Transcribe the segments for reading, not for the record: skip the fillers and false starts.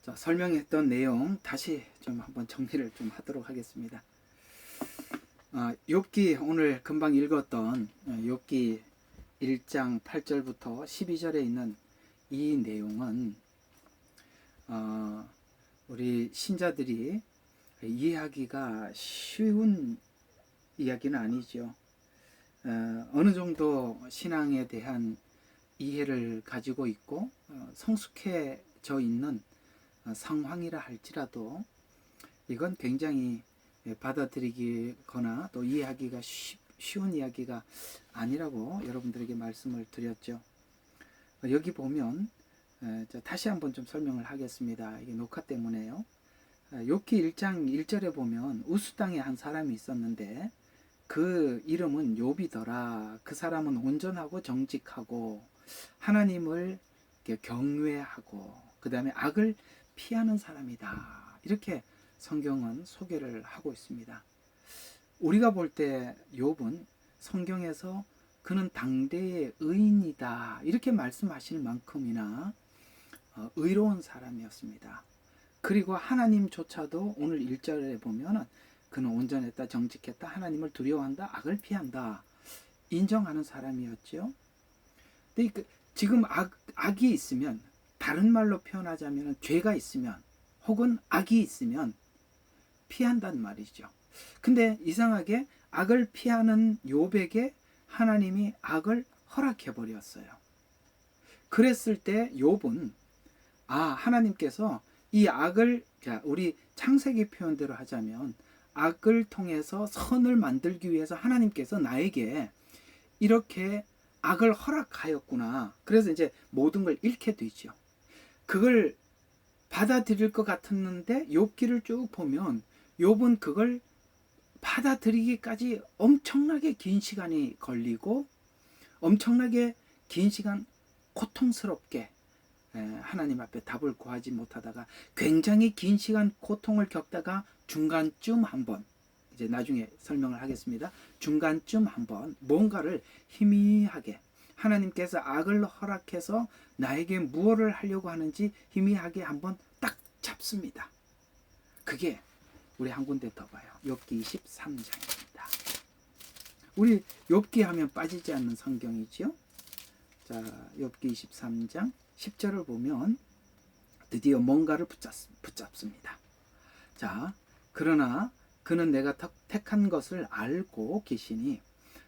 자, 설명했던 내용 다시 좀 한번 정리를 좀 하도록 하겠습니다. 욥기 오늘 금방 읽었던 욥기 1장 8절부터 12절에 있는 이 내용은 우리 신자들이 이해하기가 쉬운 이야기는 아니죠. 어느 정도 신앙에 대한 이해를 가지고 있고 성숙해져 있는 상황이라 할지라도 이건 굉장히 받아들이거나 또 이해하기가 쉬운 이야기가 아니라고 여러분들에게 말씀을 드렸죠. 여기 보면 다시 한번 좀 설명을 하겠습니다. 이게 녹화 때문에요. 욥기 1장 1절에 보면 우스 땅에 한 사람이 있었는데 그 이름은 욥이더라. 그 사람은 온전하고 정직하고 하나님을 경외하고 그 다음에 악을 피하는 사람이다. 이렇게 성경은 소개를 하고 있습니다. 우리가 볼 때 욥은 성경에서 그는 당대의 의인이다. 이렇게 말씀하시는 만큼이나 의로운 사람이었습니다. 그리고 하나님조차도 오늘 1절에 보면 그는 온전했다, 정직했다, 하나님을 두려워한다, 악을 피한다. 인정하는 사람이었죠. 근데 지금 악이 있으면, 다른 말로 표현하자면 죄가 있으면 혹은 악이 있으면 피한단 말이죠. 근데 이상하게 악을 피하는 욥에게 하나님이 악을 허락해 버렸어요. 그랬을 때 욥은 하나님께서 이 악을, 우리 창세기 표현대로 하자면 악을 통해서 선을 만들기 위해서 하나님께서 나에게 이렇게 악을 허락하였구나. 그래서 이제 모든 걸 잃게 되죠. 그걸 받아들일 것 같았는데 욥기를 쭉 보면 욥은 그걸 받아들이기까지 엄청나게 긴 시간이 걸리고 엄청나게 긴 시간 고통스럽게 하나님 앞에 답을 구하지 못하다가 굉장히 긴 시간 고통을 겪다가 중간쯤 한번, 이제 나중에 설명을 하겠습니다. 중간쯤 한번 뭔가를 희미하게 하나님께서 악을 허락해서 나에게 무엇을 하려고 하는지 희미하게 한번 딱 잡습니다. 그게 우리 한 군데 더 봐요. 욥기 23장입니다. 우리 욥기 하면 빠지지 않는 성경이지요. 자, 욥기 23장 10절을 보면 드디어 뭔가를 붙잡습니다. 자, 그러나 그는 내가 택한 것을 알고 계시니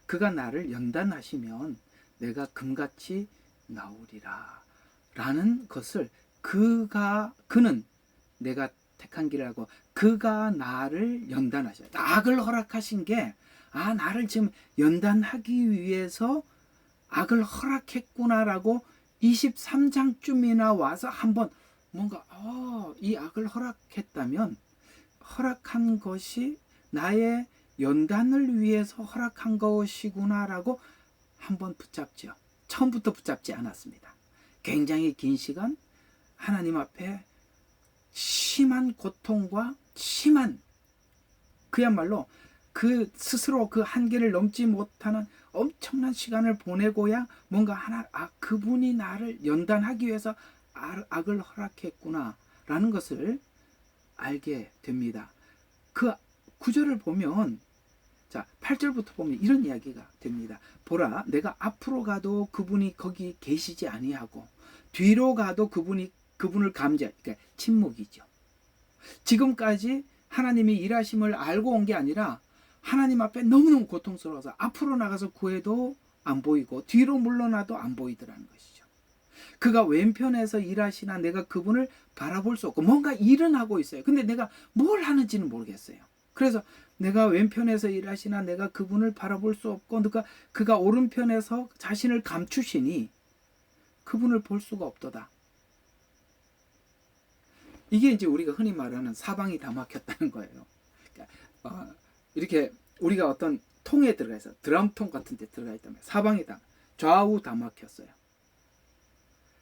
그가 나를 연단하시면 내가 금같이 나오리라 라는 것을 그는 내가 택한 길이라고 그가 나를 연단하셔요. 악을 허락하신 게 나를 지금 연단하기 위해서 악을 허락했구나라고 23장쯤이나 와서 한번 뭔가 이 악을 허락했다면 허락한 것이 나의 연단을 위해서 허락한 것이구나라고 한번 붙잡죠. 처음부터 붙잡지 않았습니다. 굉장히 긴 시간 하나님 앞에 심한 고통과 심한, 그야말로 그 스스로 그 한계를 넘지 못하는 엄청난 시간을 보내고야 뭔가 그분이 나를 연단하기 위해서 악을 허락했구나 라는 것을 알게 됩니다. 그 구절을 보면, 자, 8절부터 보면 이런 이야기가 됩니다. 보라, 내가 앞으로 가도 그분이 거기 계시지 아니하고 뒤로 가도 그분을 그러니까 침묵이죠. 지금까지 하나님이 일하심을 알고 온 게 아니라 하나님 앞에 너무너무 고통스러워서 앞으로 나가서 구해도 안 보이고 뒤로 물러나도 안 보이더라는 것이죠. 그가 왼편에서 일하시나 내가 그분을 바라볼 수 없고 뭔가 일은 하고 있어요. 근데 내가 뭘 하는지는 모르겠어요. 그래서 내가 왼편에서 일하시나 내가 그분을 바라볼 수 없고 그가 오른편에서 자신을 감추시니 그분을 볼 수가 없도다. 이게 이제 우리가 흔히 말하는 사방이 다 막혔다는 거예요. 그러니까 이렇게 우리가 어떤 통에 들어가 있어, 드럼통 같은 데 들어가 있다면 사방이 다, 좌우 다 막혔어요.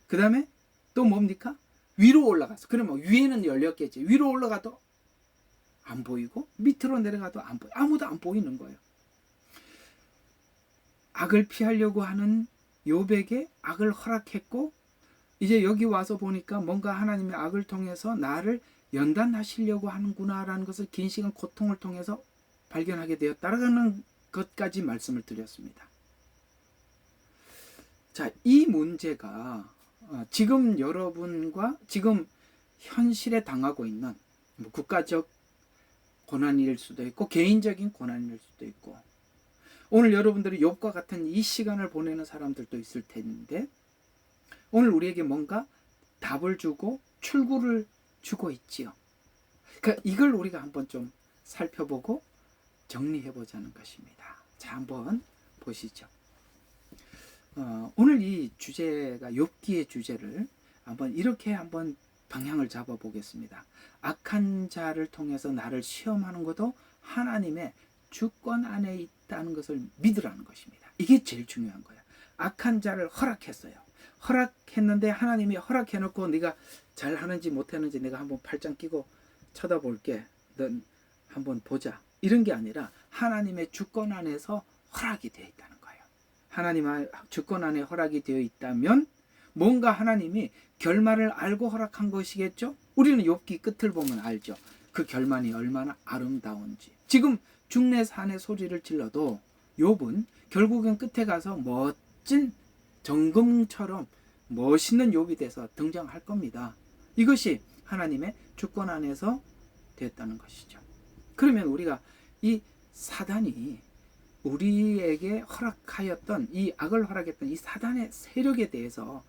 그 다음에 또 뭡니까? 위로 올라가서, 그러면 위에는 열렸겠지. 위로 올라가도 안 보이고 밑으로 내려가도 안 보여. 아무도 안 보이는 거예요. 악을 피하려고 하는 욥에게 악을 허락했고 이제 여기 와서 보니까 뭔가 하나님의 악을 통해서 나를 연단하시려고 하는구나라는 것을 긴 시간 고통을 통해서 발견하게 되었다라는 것까지 말씀을 드렸습니다. 자, 이 문제가 지금 여러분과 지금 현실에 당하고 있는 국가적 고난일 수도 있고 개인적인 고난일 수도 있고, 오늘 여러분들이 욥과 같은 이 시간을 보내는 사람들도 있을 텐데, 오늘 우리에게 뭔가 답을 주고 출구를 주고 있지요. 그러니까 이걸 우리가 한번 좀 살펴보고 정리해 보자는 것입니다. 자, 한번 보시죠. 오늘 이 주제가 욥기의 주제를 한번 이렇게 한번 방향을 잡아 보겠습니다. 악한 자를 통해서 나를 시험하는 것도 하나님의 주권 안에 있다는 것을 믿으라는 것입니다. 이게 제일 중요한 거예요. 악한 자를 허락했어요. 허락했는데 하나님이 허락해놓고 네가 잘하는지 못하는지 내가 한번 팔짱 끼고 쳐다볼게. 넌 한번 보자. 이런 게 아니라 하나님의 주권 안에서 허락이 되어 있다는 거예요. 하나님의 주권 안에 허락이 되어 있다면 뭔가 하나님이 결말을 알고 허락한 것이겠죠? 우리는 욥기 끝을 보면 알죠. 그 결말이 얼마나 아름다운지. 지금 중내 산의 소리를 질러도 욥은 결국은 끝에 가서 멋진 정금처럼 멋있는 욥이 돼서 등장할 겁니다. 이것이 하나님의 주권 안에서 됐다는 것이죠. 그러면 우리가 이 사단이 우리에게 허락하였던 이 악을 허락했던 이 사단의 세력에 대해서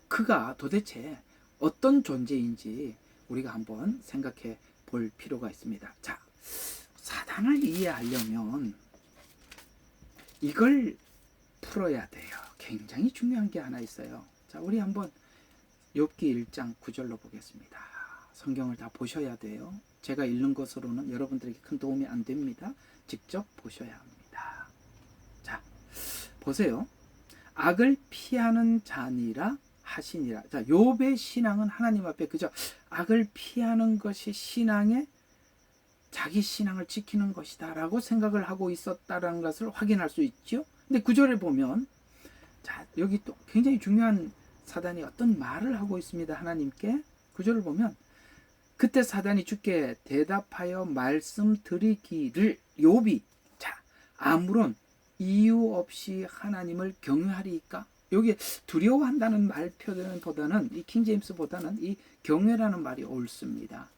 그가 도대체 어떤 존재인지 우리가 한번 생각해 볼 필요가 있습니다. 자, 사단을 이해하려면 이걸 풀어야 돼요. 굉장히 중요한 게 하나 있어요. 자, 우리 한번 욥기 1장 9절로 보겠습니다. 성경을 다 보셔야 돼요. 제가 읽는 것으로는 여러분들에게 큰 도움이 안 됩니다. 직접 보셔야 합니다. 자, 보세요. 악을 피하는 자니라 하시니라. 자, 욥의 신앙은 하나님 앞에 그저 악을 피하는 것이 신앙의 자기 신앙을 지키는 것이다 라고 생각을 하고 있었다는 것을 확인할 수 있죠. 근데 구절에 보면, 자, 여기 또 굉장히 중요한 사단이 어떤 말을 하고 있습니다. 하나님께. 구절을 보면, 그때 사단이 주께 대답하여 말씀드리기를 욥이, 자, 아무런 이유 없이 하나님을 경외하리이까? 여기 두려워한다는 말 표현보다는, 이 킹제임스보다는 이 경외라는 말이 옳습니다.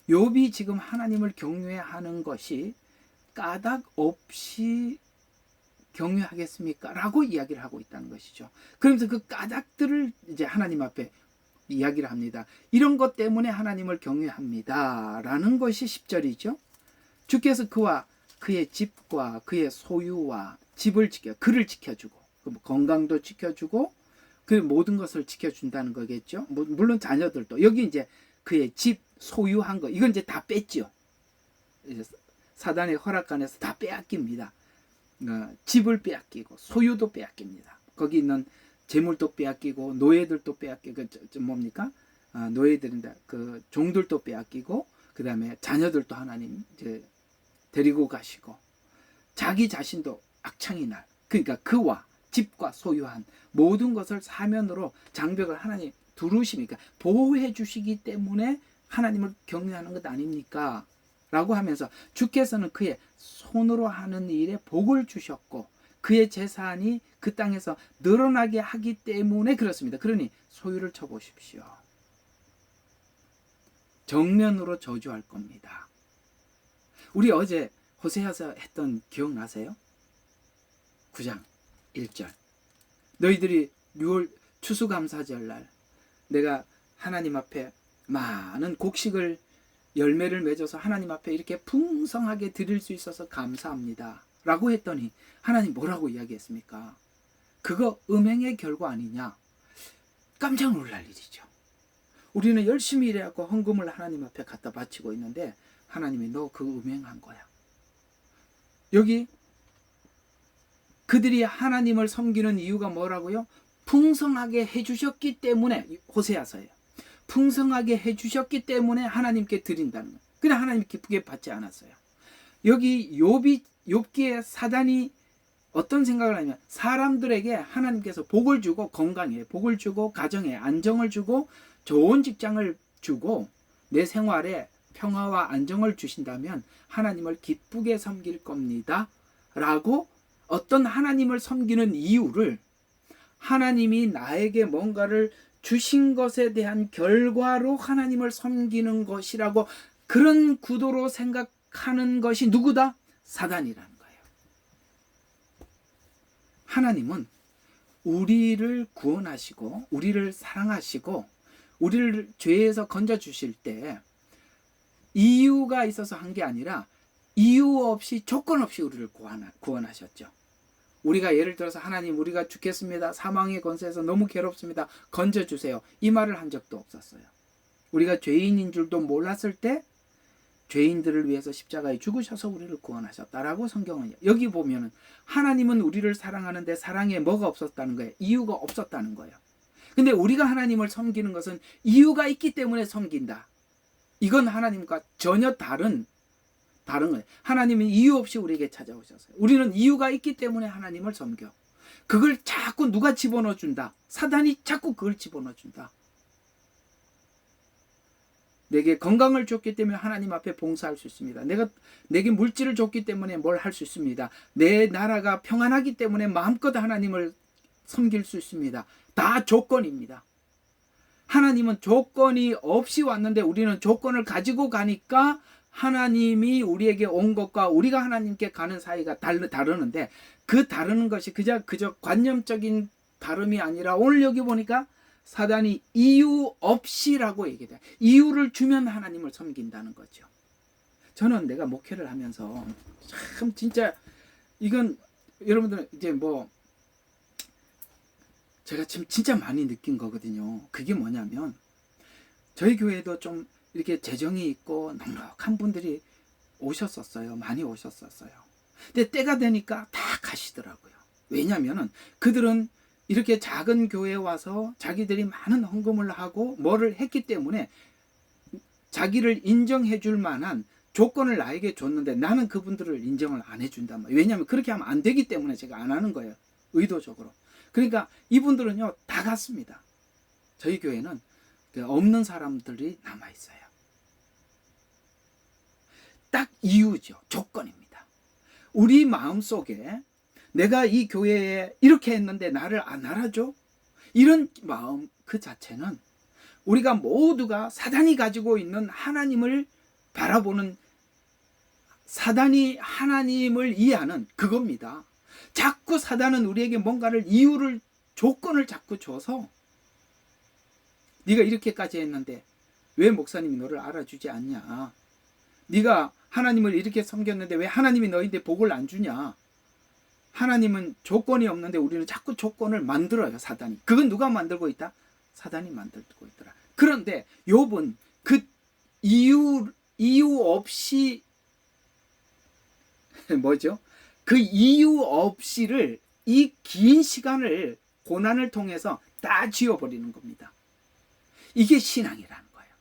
욥이 지금 하나님을 경외하는 것이 까닭 없이 경외하겠습니까? 라고 이야기를 하고 있다는 것이죠. 그러면서 그 까닭들을 이제 하나님 앞에 이야기를 합니다. 이런 것 때문에 하나님을 경외합니다. 라는 것이 10절이죠. 주께서 그와 그의 집과 그의 소유와 집을 지켜, 그를 지켜주고, 건강도 지켜주고, 그 모든 것을 지켜준다는 거겠죠. 물론 자녀들도. 여기 이제 그의 집, 소유한 거, 이건 이제 다 뺐죠. 사단의 허락관에서 다 빼앗깁니다. 집을 빼앗기고 소유도 빼앗깁니다. 거기 있는 재물도 빼앗기고 노예들도 빼앗기고, 뭡니까? 노예들인데 그 종들도 빼앗기고, 그 다음에 자녀들도 하나님 이제 데리고 가시고, 자기 자신도 악창이 날. 그러니까 그와 집과 소유한 모든 것을 사면으로 장벽을 하나님 두르시니까 보호해 주시기 때문에 하나님을 경외하는 것 아닙니까? 라고 하면서 주께서는 그의 손으로 하는 일에 복을 주셨고 그의 재산이 그 땅에서 늘어나게 하기 때문에 그렇습니다. 그러니 소유를 쳐보십시오. 정면으로 저주할 겁니다. 우리 어제 호세아서 했던 기억나세요? 9장 1절. 너희들이 6월 추수감사절날 내가 하나님 앞에 많은 곡식을 열매를 맺어서 하나님 앞에 이렇게 풍성하게 드릴 수 있어서 감사합니다 라고 했더니 하나님 뭐라고 이야기했습니까? 그거 음행의 결과 아니냐? 깜짝 놀랄 일이죠. 우리는 열심히 일해갖고 헌금을 하나님 앞에 갖다 바치고 있는데 하나님이 너 그거 음행한 거야. 여기 그들이 하나님을 섬기는 이유가 뭐라고요? 풍성하게 해주셨기 때문에, 호세아서예요. 풍성하게 해주셨기 때문에 하나님께 드린다는 거예요. 그냥 하나님 기쁘게 받지 않았어요. 여기 욥기에 사단이 어떤 생각을 하냐면 사람들에게 하나님께서 복을 주고 건강에 복을 주고 가정에 안정을 주고 좋은 직장을 주고 내 생활에 평화와 안정을 주신다면 하나님을 기쁘게 섬길 겁니다 라고 어떤 하나님을 섬기는 이유를 하나님이 나에게 뭔가를 주신 것에 대한 결과로 하나님을 섬기는 것이라고 그런 구도로 생각하는 것이 누구다? 사단이라는 거예요. 하나님은 우리를 구원하시고 우리를 사랑하시고 우리를 죄에서 건져주실 때 이유가 있어서 한 게 아니라 이유 없이 조건 없이 우리를 구원하셨죠. 우리가 예를 들어서 하나님 우리가 죽겠습니다. 사망의 권세에서 너무 괴롭습니다. 건져주세요. 이 말을 한 적도 없었어요. 우리가 죄인인 줄도 몰랐을 때 죄인들을 위해서 십자가에 죽으셔서 우리를 구원하셨다라고 성경은 여기 보면은 하나님은 우리를 사랑하는데 사랑에 뭐가 없었다는 거예요? 이유가 없었다는 거예요. 근데 우리가 하나님을 섬기는 것은 이유가 있기 때문에 섬긴다. 이건 하나님과 전혀 다른 거예요. 하나님은 이유 없이 우리에게 찾아오셨어요. 우리는 이유가 있기 때문에 하나님을 섬겨. 그걸 자꾸 누가 집어넣어 준다. 사단이 자꾸 그걸 집어넣어 준다. 내게 건강을 줬기 때문에 하나님 앞에 봉사할 수 있습니다. 내게 물질을 줬기 때문에 뭘 할 수 있습니다. 내 나라가 평안하기 때문에 마음껏 하나님을 섬길 수 있습니다. 다 조건입니다. 하나님은 조건이 없이 왔는데 우리는 조건을 가지고 가니까 하나님이 우리에게 온 것과 우리가 하나님께 가는 사이가 다르는데 그 다르는 것이 그저 관념적인 다름이 아니라 오늘 여기 보니까 사단이 이유 없이라고 얘기해요. 이유를 주면 하나님을 섬긴다는 거죠. 저는 내가 목회를 하면서 참 진짜 이건 여러분들 이제 뭐 제가 지금 진짜 많이 느낀 거거든요. 그게 뭐냐면 저희 교회도 좀 이렇게 재정이 있고 넉넉한 분들이 오셨었어요. 많이 오셨었어요. 근데 때가 되니까 다 가시더라고요. 왜냐면은 그들은 이렇게 작은 교회에 와서 자기들이 많은 헌금을 하고 뭐를 했기 때문에 자기를 인정해 줄 만한 조건을 나에게 줬는데 나는 그분들을 인정을 안 해준단 말이에요. 왜냐하면 그렇게 하면 안 되기 때문에 제가 안 하는 거예요. 의도적으로. 그러니까 이분들은요 다 갔습니다. 저희 교회는 없는 사람들이 남아있어요. 딱 이유죠. 조건입니다. 우리 마음속에 내가 이 교회에 이렇게 했는데 나를 안 알아줘? 이런 마음 그 자체는 우리가 모두가 사단이 가지고 있는 하나님을 바라보는 사단이 하나님을 이해하는 그겁니다. 자꾸 사단은 우리에게 뭔가를 이유를 조건을 자꾸 줘서 네가 이렇게까지 했는데 왜 목사님이 너를 알아주지 않냐? 네가 하나님을 이렇게 섬겼는데 왜 하나님이 너희한테 복을 안 주냐? 하나님은 조건이 없는데 우리는 자꾸 조건을 만들어요. 사단이. 그건 누가 만들고 있다? 사단이 만들고 있더라. 그런데 욥은 그 이유 없이 뭐죠? 그 이유 없이를 이 긴 시간을 고난을 통해서 다 지워버리는 겁니다. 이게 신앙이라는 거예요.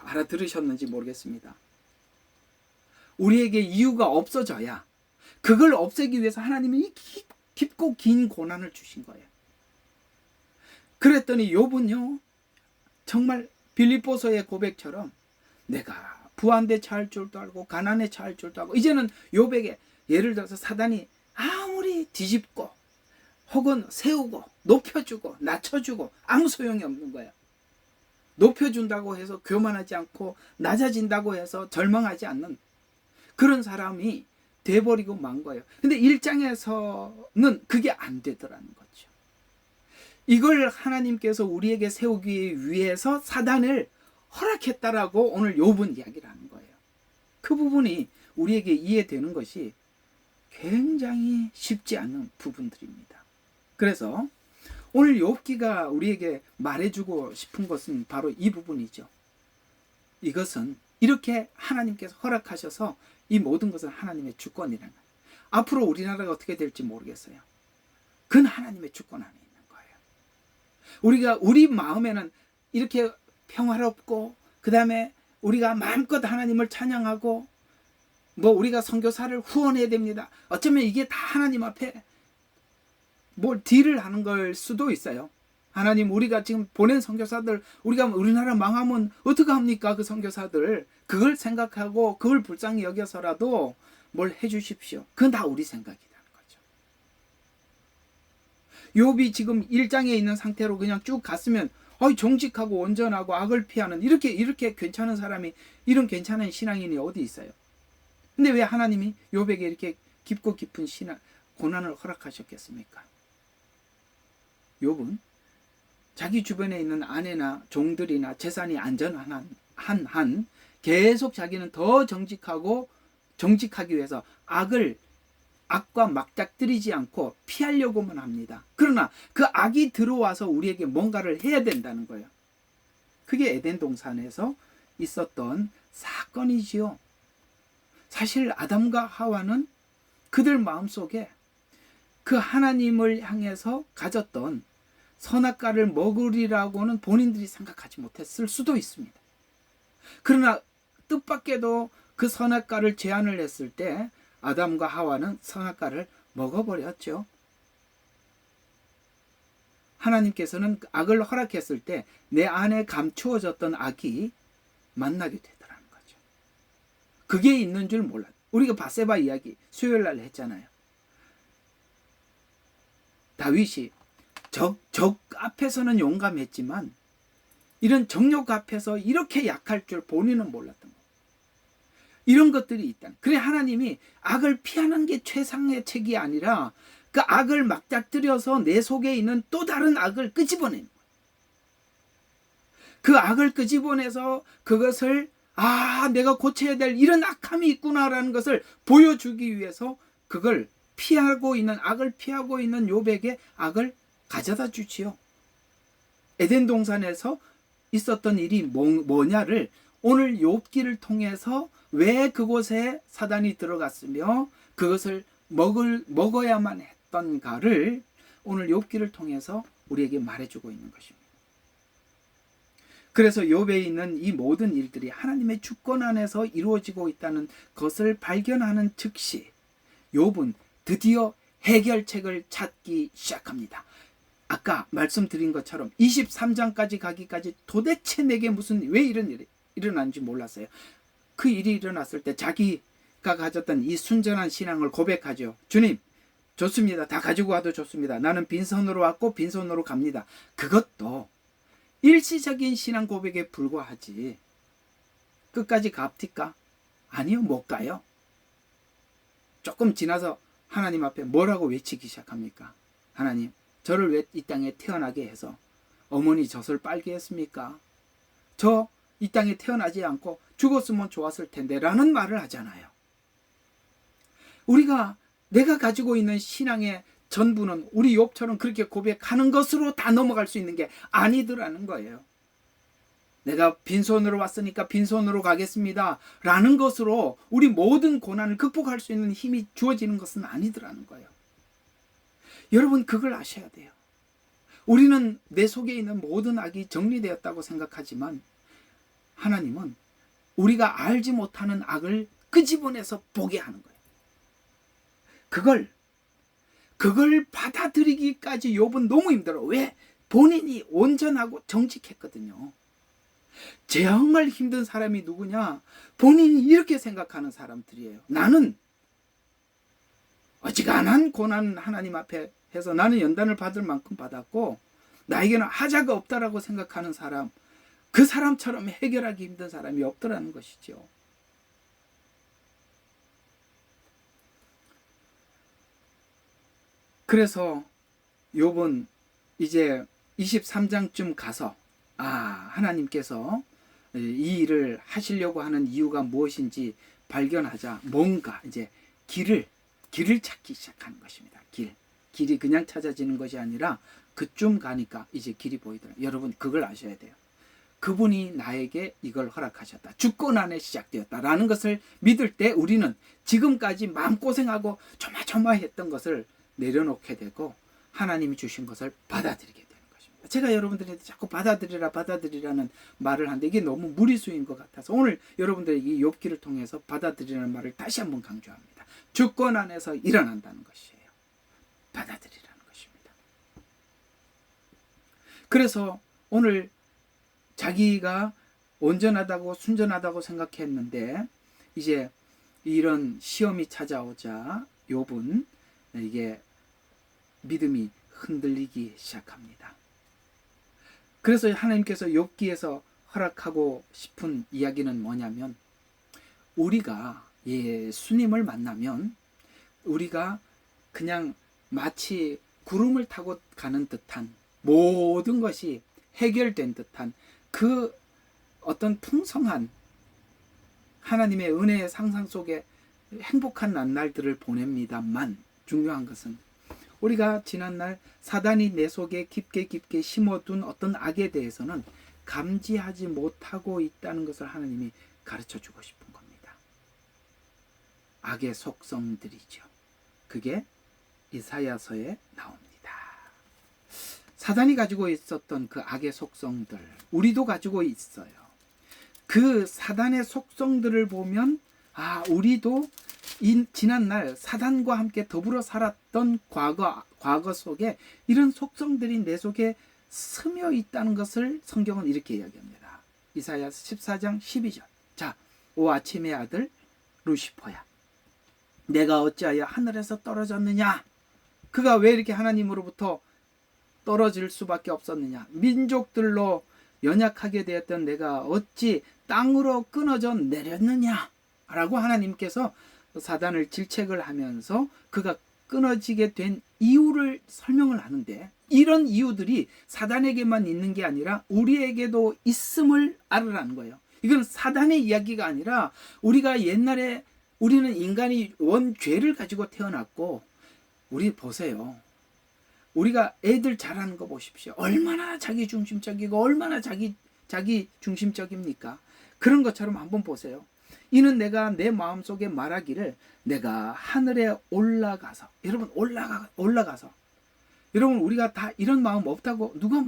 알아들으셨는지 모르겠습니다. 우리에게 이유가 없어져야 그걸 없애기 위해서 하나님이 깊고 긴 고난을 주신 거예요. 그랬더니 욥은요 정말 빌립보서의 고백처럼 내가 부한데 처할 줄도 알고 가난에 처할 줄도 알고 이제는 욥에게 예를 들어서 사단이 아무리 뒤집고 혹은 세우고 높여주고 낮춰주고 아무 소용이 없는 거예요. 높여준다고 해서 교만하지 않고 낮아진다고 해서 절망하지 않는 그런 사람이 돼버리고 만 거예요. 근데 1장에서는 그게 안 되더라는 거죠. 이걸 하나님께서 우리에게 세우기 위해서 사단을 허락했다라고 오늘 욥은 이야기를 하는 거예요. 그 부분이 우리에게 이해되는 것이 굉장히 쉽지 않은 부분들입니다. 그래서 오늘 욥기가 우리에게 말해주고 싶은 것은 바로 이 부분이죠. 이것은 이렇게 하나님께서 허락하셔서 이 모든 것은 하나님의 주권이라는 거예요. 앞으로 우리나라가 어떻게 될지 모르겠어요. 그건 하나님의 주권 안에 있는 거예요. 우리 마음에는 이렇게 평화롭고 그 다음에 우리가 마음껏 하나님을 찬양하고 뭐 우리가 선교사를 후원해야 됩니다. 어쩌면 이게 다 하나님 앞에 뭘 딜을 하는 걸 수도 있어요. 하나님, 우리가 지금 보낸 선교사들, 우리가 우리나라 망하면 어떻게 합니까? 그 선교사들. 그걸 생각하고 그걸 불쌍히 여겨서라도 뭘 해주십시오. 그건 다 우리 생각이라는 거죠. 욥이 지금 1장에 있는 상태로 그냥 쭉 갔으면 정직하고 온전하고 악을 피하는 이렇게 괜찮은 사람이, 이런 괜찮은 신앙인이 어디 있어요? 근데 왜 하나님이 욥에게 이렇게 깊고 깊은 고난을 허락하셨겠습니까? 욥은 자기 주변에 있는 아내나 종들이나 재산이 안전한 한 계속 자기는 더 정직하기 위해서 악과 맞닥뜨리지 않고 피하려고만 합니다. 그러나 그 악이 들어와서 우리에게 뭔가를 해야 된다는 거예요. 그게 에덴 동산에서 있었던 사건이지요. 사실 아담과 하와는 그들 마음속에 그 하나님을 향해서 가졌던 선악과를 먹으리라고는 본인들이 생각하지 못했을 수도 있습니다. 그러나 뜻밖에도 그 선악과를 제안을 했을 때 아담과 하와는 선악과를 먹어버렸죠. 하나님께서는 악을 허락했을 때 내 안에 감추어졌던 악이 만나게 되더라는 거죠. 그게 있는 줄 몰랐어요. 우리가 바세바 이야기 수요일 날 했잖아요. 다윗이 적 앞에서는 용감했지만 이런 정욕 앞에서 이렇게 약할 줄 본인은 몰랐던 거예요. 이런 것들이 있다. 그래 하나님이 악을 피하는 게 최상의 책이 아니라 그 악을 맞닥뜨려서 내 속에 있는 또 다른 악을 끄집어내는 거예요. 그 악을 끄집어내서 그것을 내가 고쳐야 될 이런 악함이 있구나라는 것을 보여주기 위해서 그걸 악을 피하고 있는 욥에게 악을 가져다 주지요. 에덴 동산에서 있었던 일이 뭐냐를 오늘 욥기를 통해서 왜 그곳에 사단이 들어갔으며 그것을 먹어야만 했던가를 오늘 욥기를 통해서 우리에게 말해주고 있는 것입니다. 그래서 욥에 있는 이 모든 일들이 하나님의 주권 안에서 이루어지고 있다는 것을 발견하는 즉시 욥은 드디어 해결책을 찾기 시작합니다. 아까 말씀드린 것처럼 23장까지 가기까지 도대체 내게 왜 이런 일이 일어난지 몰랐어요. 그 일이 일어났을 때 자기가 가졌던 이 순전한 신앙을 고백하죠. 주님, 좋습니다. 다 가지고 와도 좋습니다. 나는 빈손으로 왔고 빈손으로 갑니다. 그것도 일시적인 신앙 고백에 불과하지 끝까지 갑니까? 아니요, 못 가요. 조금 지나서 하나님 앞에 뭐라고 외치기 시작합니까? 하나님, 저를 왜 이 땅에 태어나게 해서 어머니 젖을 빨게 했습니까? 저 이 땅에 태어나지 않고 죽었으면 좋았을 텐데 라는 말을 하잖아요. 내가 가지고 있는 신앙의 전부는 우리 욥처럼 그렇게 고백하는 것으로 다 넘어갈 수 있는 게 아니더라는 거예요. 내가 빈손으로 왔으니까 빈손으로 가겠습니다 라는 것으로 우리 모든 고난을 극복할 수 있는 힘이 주어지는 것은 아니더라는 거예요. 여러분, 그걸 아셔야 돼요. 우리는 내 속에 있는 모든 악이 정리되었다고 생각하지만 하나님은 우리가 알지 못하는 악을 끄집어내서 보게 하는 거예요. 그걸 받아들이기까지 욥은 너무 힘들어. 왜? 본인이 온전하고 정직했거든요. 정말 힘든 사람이 누구냐? 본인이 이렇게 생각하는 사람들이에요. 나는 어지간한 고난 하나님 앞에 해서 나는 연단을 받을 만큼 받았고 나에게는 하자가 없다라고 생각하는 사람, 그 사람처럼 해결하기 힘든 사람이 없더라는 것이죠. 그래서 욥은 이제 23장쯤 가서 하나님께서 이 일을 하시려고 하는 이유가 무엇인지 발견하자 뭔가 이제 길을 찾기 시작하는 것입니다. 길이 그냥 찾아지는 것이 아니라 그쯤 가니까 이제 길이 보이더라고요. 여러분, 그걸 아셔야 돼요. 그분이 나에게 이걸 허락하셨다. 주권 안에 시작되었다라는 것을 믿을 때 우리는 지금까지 마음고생하고 조마조마했던 것을 내려놓게 되고 하나님이 주신 것을 받아들이게 되는 것입니다. 제가 여러분들한테 자꾸 받아들이라는 말을 하는데 이게 너무 무리수인 것 같아서 오늘 여러분들에게 이 욥기를 통해서 받아들이라는 말을 다시 한번 강조합니다. 주권 안에서 일어난다는 것이에요. 받아들이라는 것입니다. 그래서 오늘 자기가 온전하다고 순전하다고 생각했는데 이제 이런 시험이 찾아오자 욥은 이게 믿음이 흔들리기 시작합니다. 그래서 하나님께서 욥기에서 허락하고 싶은 이야기는 뭐냐면 우리가 예수님을 만나면 우리가 그냥 마치 구름을 타고 가는 듯한 모든 것이 해결된 듯한 그 어떤 풍성한 하나님의 은혜의 상상 속에 행복한 나날들을 보냅니다만 중요한 것은 우리가 지난날 사단이 내 속에 깊게 심어둔 어떤 악에 대해서는 감지하지 못하고 있다는 것을 하나님이 가르쳐주고 싶은 겁니다. 악의 속성들이죠. 그게 이사야서에 나옵니다. 사단이 가지고 있었던 그 악의 속성들 우리도 가지고 있어요. 그 사단의 속성들을 보면 우리도 지난날 사단과 함께 더불어 살았던 과거 속에 이런 속성들이 내 속에 스며 있다는 것을 성경은 이렇게 이야기합니다. 이사야서 14장 12절. 자, 오 아침의 아들 루시퍼야, 내가 어찌하여 하늘에서 떨어졌느냐? 그가 왜 이렇게 하나님으로부터 떨어질 수밖에 없었느냐? 민족들로 연약하게 되었던 내가 어찌 땅으로 끊어져 내렸느냐? 라고 하나님께서 사단을 질책을 하면서 그가 끊어지게 된 이유를 설명을 하는데 이런 이유들이 사단에게만 있는 게 아니라 우리에게도 있음을 알으라는 거예요. 이건 사단의 이야기가 아니라 우리가 옛날에 우리는 인간이 원죄를 가지고 태어났고 우리 보세요. 우리가 애들 자라는 거 보십시오. 얼마나 자기중심적이고 얼마나 자기 중심적입니까? 그런 것처럼 한번 보세요. 이는 내가 내 마음속에 말하기를 내가 하늘에 올라가서 여러분 올라가서 여러분 우리가 다 이런 마음 없다고 누가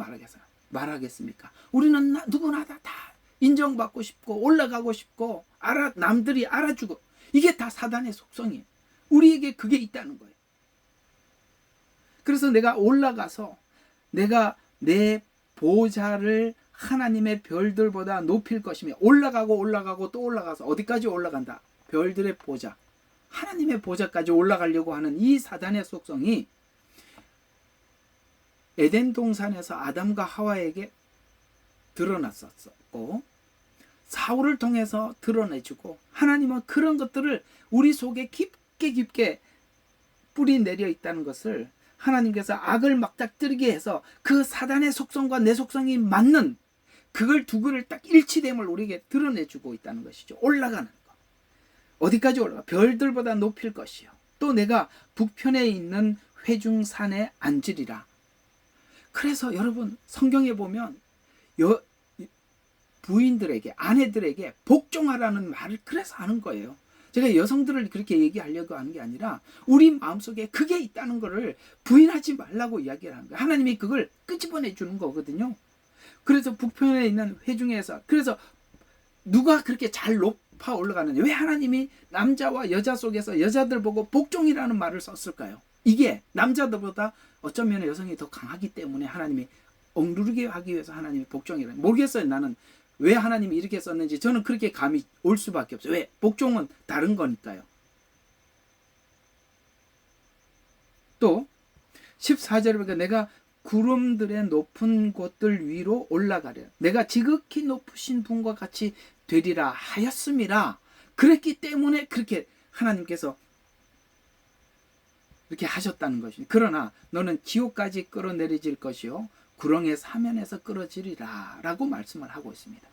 말하겠습니까? 우리는 누구나 다 인정받고 싶고 올라가고 싶고 남들이 알아주고 이게 다 사단의 속성이에요. 우리에게 그게 있다는 거예요. 그래서 내가 올라가서 내가 내 보좌를 하나님의 별들보다 높일 것이며 올라가고 또 올라가서 어디까지 올라간다? 별들의 보좌, 하나님의 보좌까지 올라가려고 하는 이 사단의 속성이 에덴 동산에서 아담과 하와에게 드러났었고 사울을 통해서 드러내주고 하나님은 그런 것들을 우리 속에 깊게 뿌리 내려 있다는 것을 하나님께서 악을 막닥뜨리게 해서 그 사단의 속성과 내 속성이 맞는 그걸 두 개를 딱 일치됨을 우리에게 드러내주고 있다는 것이죠. 올라가는 것. 어디까지 올라가? 별들보다 높일 것이요. 또 내가 북편에 있는 회중산에 앉으리라. 그래서 여러분 성경에 보면 부인들에게 아내들에게 복종하라는 말을 그래서 하는 거예요. 제가 여성들을 그렇게 얘기하려고 하는 게 아니라 우리 마음속에 그게 있다는 것을 부인하지 말라고 이야기를 하는 거예요. 하나님이 그걸 끄집어내 주는 거거든요. 그래서 북편에 있는 회중에서 그래서 누가 그렇게 잘 높아 올라가느냐? 왜 하나님이 남자와 여자 속에서 여자들 보고 복종이라는 말을 썼을까요? 이게 남자들보다 어쩌면 여성이 더 강하기 때문에 하나님이 억누르게 하기 위해서 하나님이 복종이라는 모르겠어요. 나는 왜 하나님이 이렇게 썼는지 저는 그렇게 감이 올 수밖에 없어요. 왜? 복종은 다른 거니까요. 또 14절에 보니까 내가 구름들의 높은 곳들 위로 올라가려 내가 지극히 높으신 분과 같이 되리라 하였음이라. 그랬기 때문에 그렇게 하나님께서 이렇게 하셨다는 것입니다. 그러나 너는 지옥까지 끌어내려질 것이요 구렁의 사면에서 끌어지리라 라고 말씀을 하고 있습니다.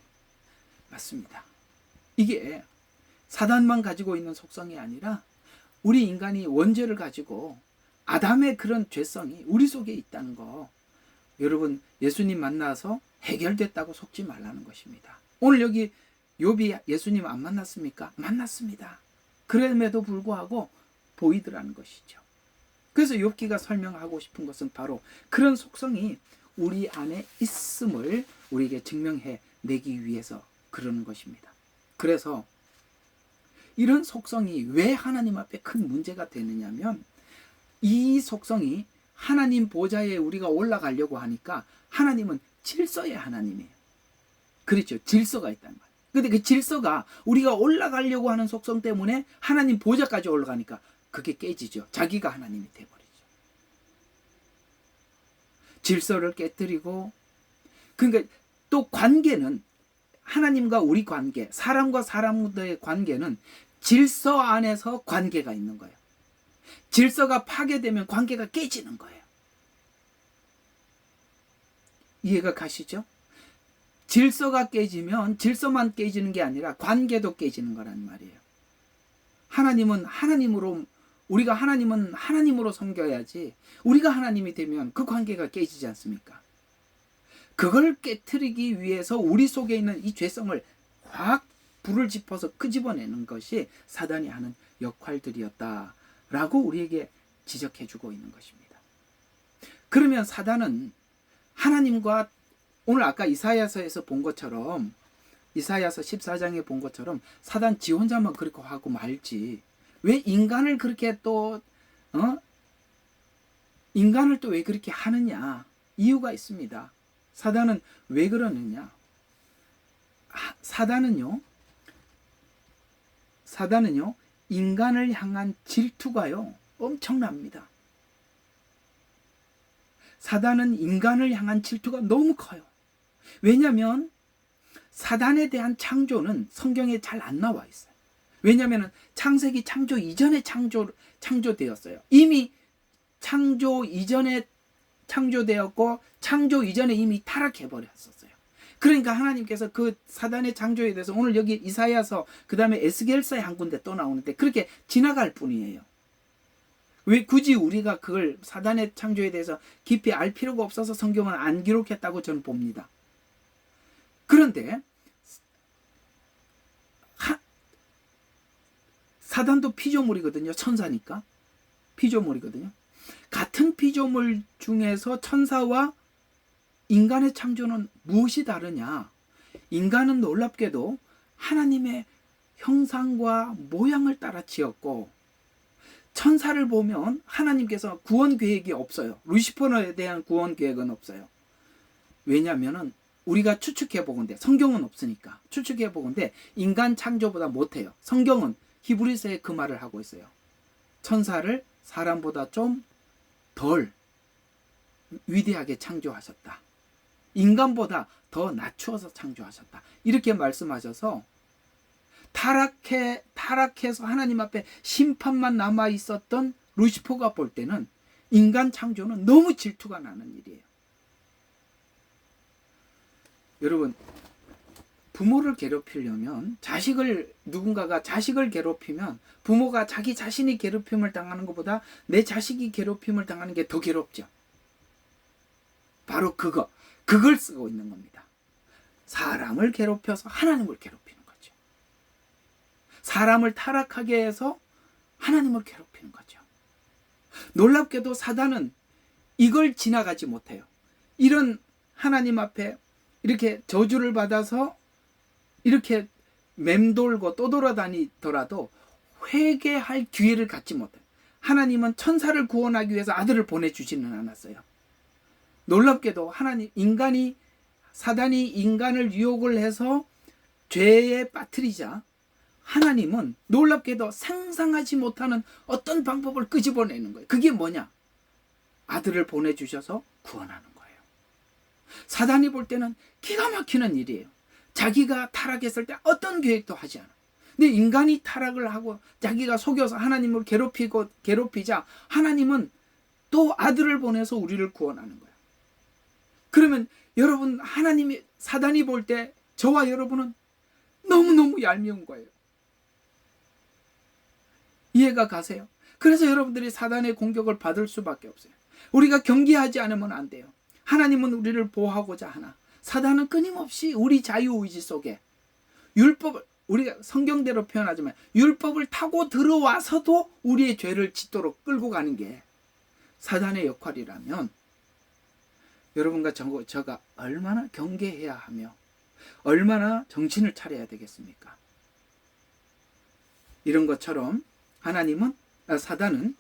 맞습니다. 이게 사단만 가지고 있는 속성이 아니라 우리 인간이 원죄를 가지고 아담의 그런 죄성이 우리 속에 있다는 거 여러분 예수님 만나서 해결됐다고 속지 말라는 것입니다. 오늘 여기 욥이 예수님 안 만났습니까? 만났습니다. 그럼에도 불구하고 보이더라는 것이죠. 그래서 욥기가 설명하고 싶은 것은 바로 그런 속성이 우리 안에 있음을 우리에게 증명해 내기 위해서 그러는 것입니다. 그래서 이런 속성이 왜 하나님 앞에 큰 문제가 되느냐면, 이 속성이 하나님 보좌에 우리가 올라가려고 하니까 하나님은 질서의 하나님이에요. 그렇죠. 질서가 있다는 거예요. 근데 그 질서가 우리가 올라가려고 하는 속성 때문에 하나님 보좌까지 올라가니까 그게 깨지죠. 자기가 하나님이 돼버리죠. 질서를 깨뜨리고, 그러니까 또 관계는, 하나님과 우리 관계, 사람과 사람과의 관계는 질서 안에서 관계가 있는 거예요. 질서가 파괴되면 관계가 깨지는 거예요. 이해가 가시죠? 질서가 깨지면 질서만 깨지는 게 아니라 관계도 깨지는 거란 말이에요. 하나님은 하나님으로, 우리가 하나님은 하나님으로 섬겨야지, 우리가 하나님이 되면 그 관계가 깨지지 않습니까? 그걸 깨트리기 위해서 우리 속에 있는 이 죄성을 확 불을 짚어서 끄집어내는 것이 사단이 하는 역할들이었다라고 우리에게 지적해주고 있는 것입니다. 그러면 사단은 하나님과, 오늘 아까 이사야서에서 본 것처럼, 이사야서 14장에 본 것처럼 사단 지 혼자만 그렇게 하고 말지, 왜 인간을 그렇게 또 인간을 또 왜 그렇게 하느냐? 이유가 있습니다. 사단은 왜 그러느냐? 사단은요 인간을 향한 질투가요 엄청납니다. 사단은 인간을 향한 질투가 너무 커요. 왜냐하면 사단에 대한 창조는 성경에 잘 안 나와 있어요. 왜냐하면 창세기 창조 이전에 창조되었어요. 이미 창조 이전에 창조되었고, 창조 이전에 이미 타락해버렸었어요. 그러니까 하나님께서 그 사단의 창조에 대해서 오늘 여기 이사야서, 그 다음에 에스겔서에 한 군데 또 나오는데 그렇게 지나갈 뿐이에요. 왜 굳이 우리가 그걸 사단의 창조에 대해서 깊이 알 필요가 없어서 성경은 안 기록했다고 저는 봅니다. 그런데 사단도 피조물이거든요. 천사니까 피조물이거든요. 같은 피조물 중에서 천사와 인간의 창조는 무엇이 다르냐? 인간은 놀랍게도 하나님의 형상과 모양을 따라 지었고, 천사를 보면 하나님께서 구원 계획이 없어요. 루시퍼에 대한 구원 계획은 없어요. 왜냐하면 우리가 추측해 보건대, 성경은 없으니까 추측해 보건대 인간 창조보다 못해요. 성경은 히브리서에 그 말을 하고 있어요. 천사를 사람보다 좀 덜 위대하게 창조하셨다. 인간보다 더 낮추어서 창조하셨다. 이렇게 말씀하셔서 타락해서 하나님 앞에 심판만 남아 있었던 루시퍼가 볼 때는 인간 창조는 너무 질투가 나는 일이에요. 여러분, 부모를 괴롭히려면, 누군가가 자식을 괴롭히면 부모가 자기 자신이 괴롭힘을 당하는 것보다 내 자식이 괴롭힘을 당하는 게 더 괴롭죠. 바로 그걸 쓰고 있는 겁니다. 사람을 괴롭혀서 하나님을 괴롭히는 거죠. 사람을 타락하게 해서 하나님을 괴롭히는 거죠. 놀랍게도 사단은 이걸 지나가지 못해요. 이런 하나님 앞에 이렇게 저주를 받아서 이렇게 맴돌고 떠돌아다니더라도 회개할 기회를 갖지 못해요. 하나님은 천사를 구원하기 위해서 아들을 보내주지는 않았어요. 놀랍게도 사단이 인간을 유혹을 해서 죄에 빠뜨리자, 하나님은 놀랍게도 상상하지 못하는 어떤 방법을 끄집어내는 거예요. 그게 뭐냐? 아들을 보내주셔서 구원하는 거예요. 사단이 볼 때는 기가 막히는 일이에요. 자기가 타락했을 때 어떤 계획도 하지 않아. 근데 인간이 타락을 하고 자기가 속여서 하나님을 괴롭히자 하나님은 또 아들을 보내서 우리를 구원하는 거예요. 그러면 여러분, 사단이 볼 때 저와 여러분은 너무너무 얄미운 거예요. 이해가 가세요? 그래서 여러분들이 사단의 공격을 받을 수밖에 없어요. 우리가 경계하지 않으면 안 돼요. 하나님은 우리를 보호하고자 하나, 사단은 끊임없이 우리 자유의지 속에 우리가 성경대로 표현하지만 율법을 타고 들어와서도 우리의 죄를 짓도록 끌고 가는 게 사단의 역할이라면, 여러분과 저가 얼마나 경계해야 하며 얼마나 정신을 차려야 되겠습니까? 이런 것처럼 사단은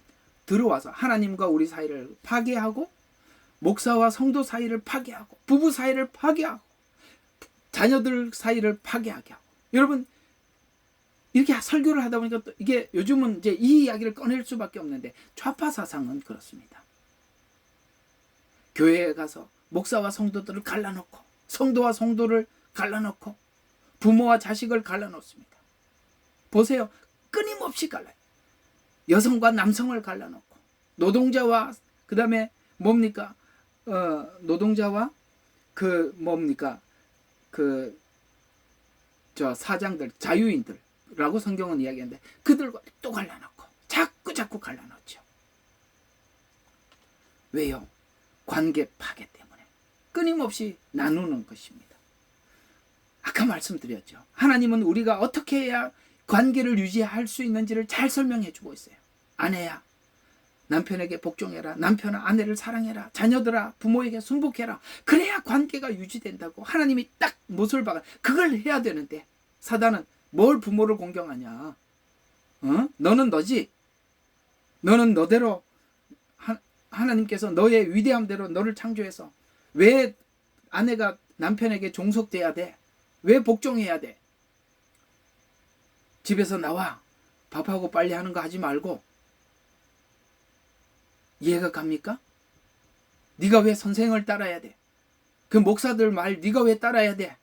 들어와서 하나님과 우리 사이를 파괴하고 목사와 성도 사이를 파괴하고 부부 사이를 파괴하고 자녀들 사이를 파괴하게 하고, 여러분 이렇게 설교를 하다 보니까 또 이게 요즘은 이제 이 이야기를 꺼낼 수밖에 없는데 좌파 사상은 그렇습니다. 교회에 가서 목사와 성도들을 갈라놓고 성도와 성도를 갈라놓고 부모와 자식을 갈라놓습니다. 보세요. 끊임없이 갈라요. 여성과 남성을 갈라놓고 노동자와 그다음에 뭡니까? 노동자와 저 사장들, 자유인들라고 성경은 이야기하는데 그들과 또 갈라놓고 자꾸 갈라놓죠. 왜요? 관계 파괴 때문에 끊임없이 나누는 것입니다. 아까 말씀드렸죠. 하나님은 우리가 어떻게 해야 관계를 유지할 수 있는지를 잘 설명해 주고 있어요. 아내야, 남편에게 복종해라. 남편아, 아내를 사랑해라. 자녀들아, 부모에게 순복해라. 그래야 관계가 유지된다고 하나님이 딱 못을 박아. 그걸 해야 되는데 사단은 뭘 부모를 공경하냐? 너는 너지. 너는 너대로 하나님께서 너의 위대함대로 너를 창조해서 왜 아내가 남편에게 종속돼야 돼? 왜 복종해야 돼? 집에서 나와. 밥하고 빨리 하는 거 하지 말고. 이해가 갑니까? 네가 왜 선생을 따라야 돼? 그 목사들 말 네가 왜 따라야 돼?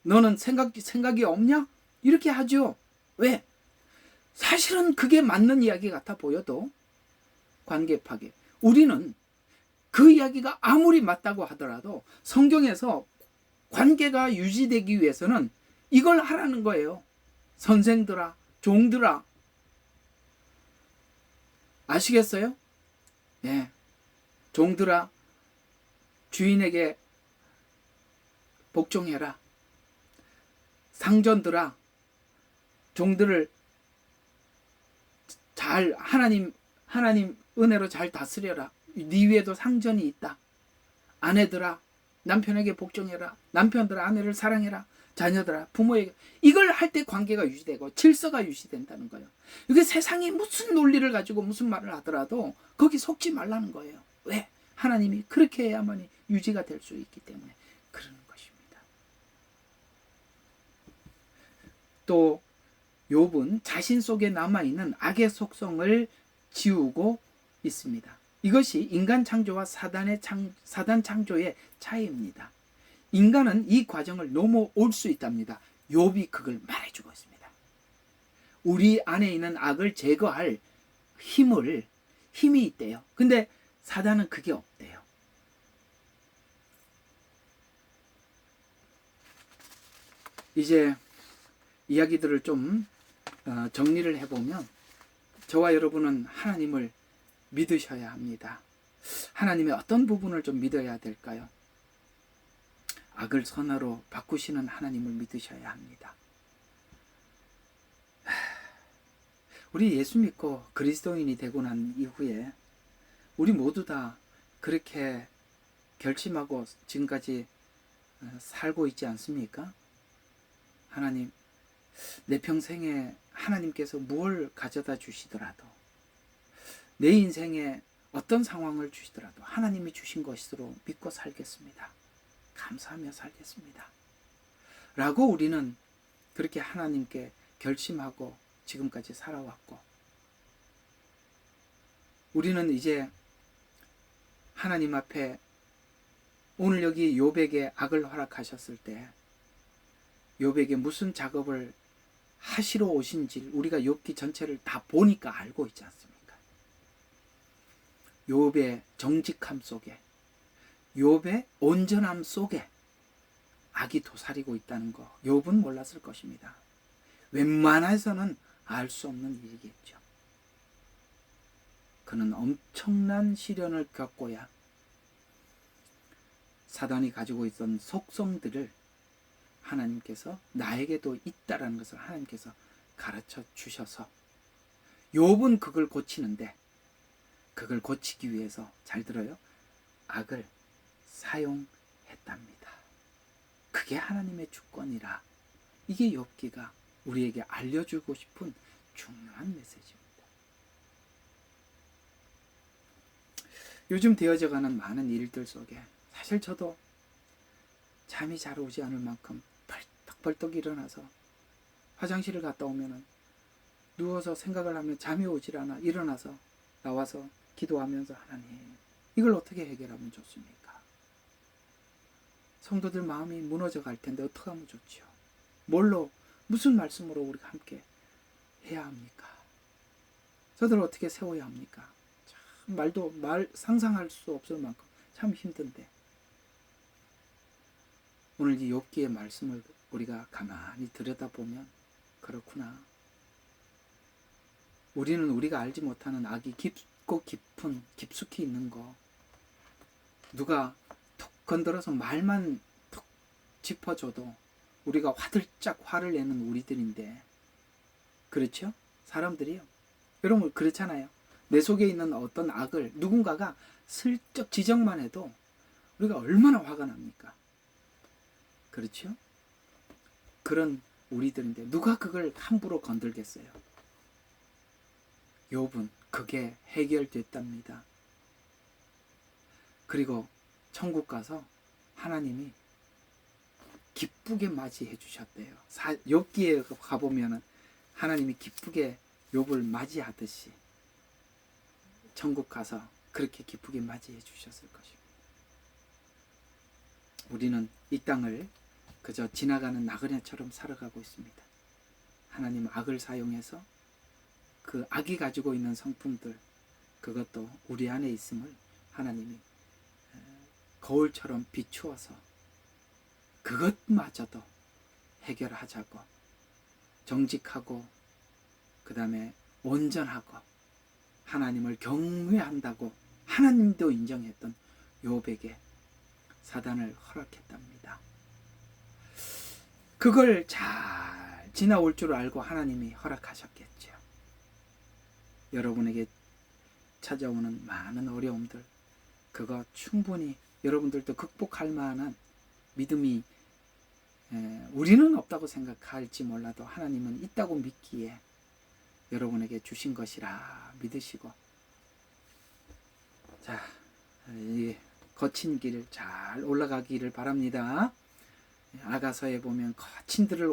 너는 생각이 없냐? 이렇게 하죠. 왜? 사실은 그게 맞는 이야기 같아 보여도 관계 파괴. 우리는 그 이야기가 아무리 맞다고 하더라도 성경에서 관계가 유지되기 위해서는 이걸 하라는 거예요. 선생들아, 종들아. 아시겠어요? 예. 종들아, 주인에게 복종해라. 상전들아, 종들을 잘 하나님 은혜로 잘 다스려라. 네 위에도 상전이 있다. 아내들아, 남편에게 복종해라. 남편들아, 아내를 사랑해라. 자녀들아, 부모에게. 이걸 할 때 관계가 유지되고 질서가 유지된다는 거예요. 이게 세상이 무슨 논리를 가지고 무슨 말을 하더라도 거기 속지 말라는 거예요. 왜? 하나님이 그렇게 해야만이 유지가 될 수 있기 때문에 그러는 것입니다. 또 욥은 자신 속에 남아있는 악의 속성을 지우고 있습니다. 이것이 인간 창조와 사단 창조의 차이입니다. 인간은 이 과정을 넘어올 수 있답니다. 욥이 그걸 말해주고 있습니다. 우리 안에 있는 악을 제거할 힘이 있대요. 근데 사단은 그게 없대요. 이제 이야기들을 좀 정리를 해보면 저와 여러분은 하나님을 믿으셔야 합니다. 하나님의 어떤 부분을 좀 믿어야 될까요? 악을 선으로 바꾸시는 하나님을 믿으셔야 합니다. 우리 예수 믿고 그리스도인이 되고 난 이후에 우리 모두 다 그렇게 결심하고 지금까지 살고 있지 않습니까? 하나님, 내 평생에 하나님께서 무엇을 가져다 주시더라도 내 인생에 어떤 상황을 주시더라도 하나님이 주신 것으로 믿고 살겠습니다. 감사하며 살겠습니다. 라고 우리는 그렇게 하나님께 결심하고 지금까지 살아왔고, 우리는 이제 하나님 앞에 오늘 여기 욥에게 악을 허락하셨을 때 욥에게 무슨 작업을 하시러 오신지 우리가 욥기 전체를 다 보니까 알고 있지 않습니까? 욥의 정직함 속에, 욥의 온전함 속에 악이 도사리고 있다는 거 욥은 몰랐을 것입니다. 웬만해서는 알 수 없는 일이겠죠. 그는 엄청난 시련을 겪고야 사단이 가지고 있던 속성들을 하나님께서 나에게도 있다라는 것을 하나님께서 가르쳐 주셔서 욥은 그걸 고치는데, 그걸 고치기 위해서 잘 들어요. 악을 사용했답니다. 그게 하나님의 주권이라. 이게 욥기가 우리에게 알려주고 싶은 중요한 메시지입니다. 요즘 되어져가는 많은 일들 속에 사실 저도 잠이 잘 오지 않을 만큼 벌떡벌떡 일어나서 화장실을 갔다 오면은 누워서 생각을 하면 잠이 오질 않아. 일어나서 나와서 기도하면서 하나님, 이걸 어떻게 해결하면 좋습니까? 성도들 마음이 무너져 갈 텐데 어떻게 하면 좋지요? 뭘로, 무슨 말씀으로 우리가 함께 해야 합니까? 저들 어떻게 세워야 합니까? 참 상상할 수 없을 만큼 참 힘든데, 오늘 이 욥기의 말씀을 우리가 가만히 들여다보면 그렇구나. 우리는 우리가 알지 못하는 악이 깊고 깊숙이 있는 거, 누가 툭 건드려서 말만 툭 짚어줘도 우리가 화들짝 화를 내는 우리들인데, 그렇죠? 사람들이요. 여러분 그렇잖아요. 내 속에 있는 어떤 악을 누군가가 슬쩍 지적만 해도 우리가 얼마나 화가 납니까? 그렇죠? 그런 우리들인데 누가 그걸 함부로 건들겠어요? 욥은 그게 해결됐답니다. 그리고 천국 가서 하나님이 기쁘게 맞이해 주셨대요. 욥기에 가보면은 하나님이 기쁘게 욥을 맞이하듯이 천국 가서 그렇게 기쁘게 맞이해 주셨을 것입니다. 우리는 이 땅을 그저 지나가는 나그네처럼 살아가고 있습니다. 하나님 악을 사용해서 그 악이 가지고 있는 성품들, 그것도 우리 안에 있음을 하나님이 거울처럼 비추어서 그것마저도 해결하자고, 정직하고 그 다음에 온전하고 하나님을 경외한다고 하나님도 인정했던 욥에게 사단을 허락했답니다. 그걸 잘 지나올 줄 알고 하나님이 허락하셨겠죠. 여러분에게 찾아오는 많은 어려움들, 그거 충분히 여러분들도 극복할 만한 믿음이 우리는 없다고 생각할지 몰라도 하나님은 있다고 믿기에 여러분에게 주신 것이라 믿으시고, 자, 이 거친 길 잘 올라가기를 바랍니다. 아가서에 보면 거친들을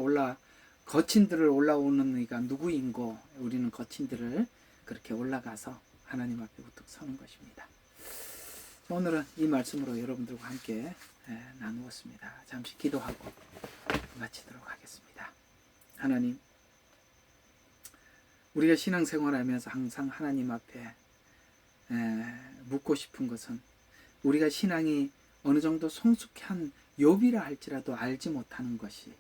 올라오는 이가 누구인고, 우리는 거친들을 그렇게 올라가서 하나님 앞에 우뚝 서는 것입니다. 오늘은 이 말씀으로 여러분들과 함께 나누었습니다. 잠시 기도하고 마치도록 하겠습니다. 하나님, 우리가 신앙생활하면서 항상 하나님 앞에 묻고 싶은 것은, 우리가 신앙이 어느 정도 성숙한 욥이라 할지라도 알지 못하는 것이,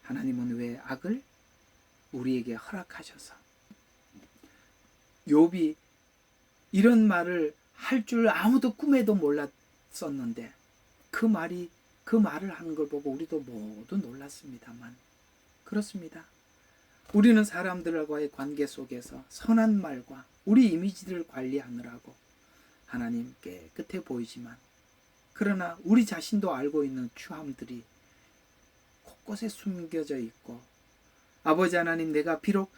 하나님은 왜 악을 우리에게 허락하셔서, 욥이 이런 말을 할 줄 아무도 꿈에도 몰랐었는데 그 말을 하는 걸 보고 우리도 모두 놀랐습니다만, 그렇습니다. 우리는 사람들과의 관계 속에서 선한 말과 우리 이미지를 관리하느라고 하나님 깨끗해 보이지만, 그러나 우리 자신도 알고 있는 추함들이 곳곳에 숨겨져 있고, 아버지 하나님, 비록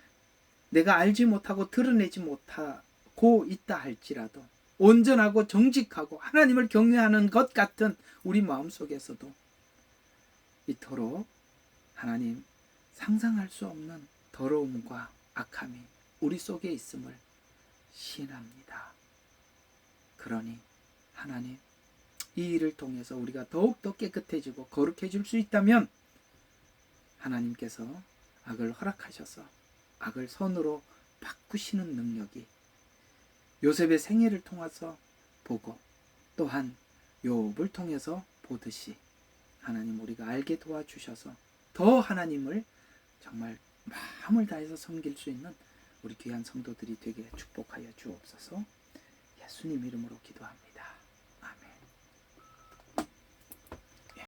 내가 알지 못하고 드러내지 못하고 있다 할지라도 온전하고 정직하고 하나님을 경외하는 것 같은 우리 마음속에서도 이토록 하나님 상상할 수 없는 더러움과 악함이 우리 속에 있음을 시인합니다. 그러니 하나님, 이 일을 통해서 우리가 더욱더 깨끗해지고 거룩해질 수 있다면 하나님께서 악을 허락하셔서 악을 선으로 바꾸시는 능력이 요셉의 생애를 통해서 보고, 또한 욥을 통해서 보듯이 하나님 우리가 알게 도와주셔서 더 하나님을 정말 마음을 다해서 섬길 수 있는 우리 귀한 성도들이 되게 축복하여 주옵소서. 예수님 이름으로 기도합니다.